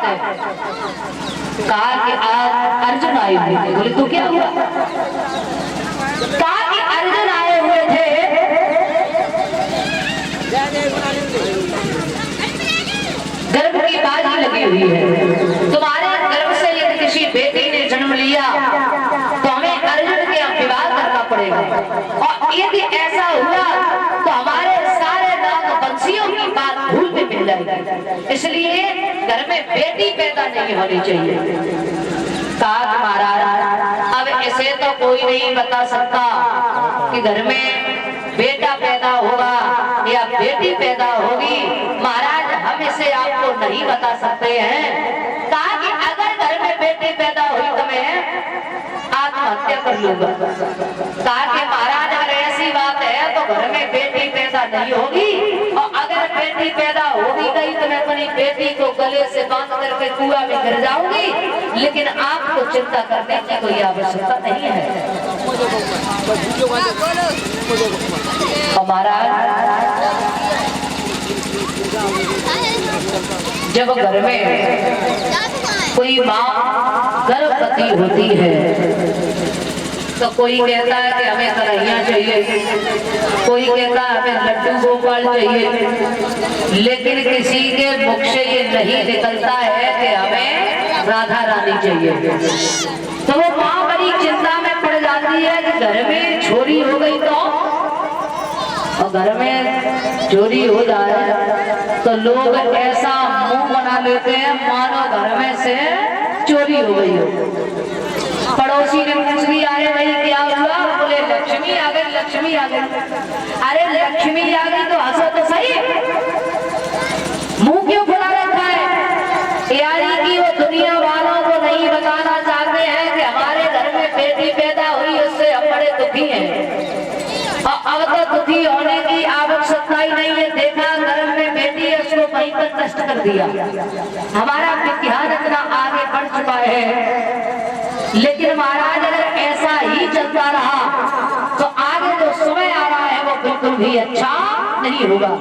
कहा कि आज अर्जुन आए हुए थे। बोले तो क्या हुआ? कहा कि अर्जुन आए हुए थे, गर्भ की बाजी लगी हुई है, तुम्हारे गर्भ से यदि किसी बेटी ने जन्म लिया तो हमें अर्जुन के विवाह करना पड़ेगा, और यदि ऐसा हुआ तो हमारे सारे नागवंशियों की बात भूल में मिल जाएगी, इसलिए घर में बेटी पैदा नहीं होनी चाहिए। कहा कि महाराज अब ऐसे तो कोई नहीं बता सकता कि घर में बेटा पैदा होगा या बेटी पैदा होगी, महाराज हम इसे आपको नहीं बता सकते हैं। कहा कि अगर घर में बेटी पैदा हुई तो मैं आत्महत्या कर लूंगा। कहा कि महाराज अगर ऐसी बात है तो घर में बेटी पैदा नहीं होगी, और अगर बेटी पैदा होगी गई तो मैं अपनी बेटी को गले से बांध करके कुआं में गिर जाऊंगी, लेकिन आपको चिंता करने की कोई आवश्यकता नहीं है। महाराज जब घर में कोई माँ गर्भवती होती है तो कोई कहता है कि हमें कन्हैया चाहिए, कोई कहता है हमें लड्डू गोपाल चाहिए, लेकिन किसी के मुख से ये नहीं निकलता है कि हमें राधा रानी चाहिए। तो वो माँ बड़ी चिंता में पड़ जाती है कि घर में चोरी हो गई तो, और घर में चोरी हो जाए तो लोग ऐसा मुंह बना लेते हैं मानो घर में से चोरी हो गई हो। पड़ोसी ने पूछ लिया अरे भाई क्या हुआ? बोले लक्ष्मी आ गई, लक्ष्मी आ गई। अरे लक्ष्मी आ गई तो हंसो तो सही, मुंह क्यों खुला रखा है? यारी की वो दुनिया वालों को नहीं बताना चाहते हैं कि हमारे घर में बेटी पैदा हुई, उससे हम बड़े दुखी हैं, और अब तो दुखी होने की आवश्यकता ही नहीं है। देखा गर्भ में बेटी है, उसको वहीं पर नष्ट कर दिया। हमारा विज्ञान इतना आगे बढ़ चुका है, लेकिन महाराज अगर ऐसा ही चलता रहा तो आगे जो समय आ रहा है वो बिल्कुल भी अच्छा नहीं होगा।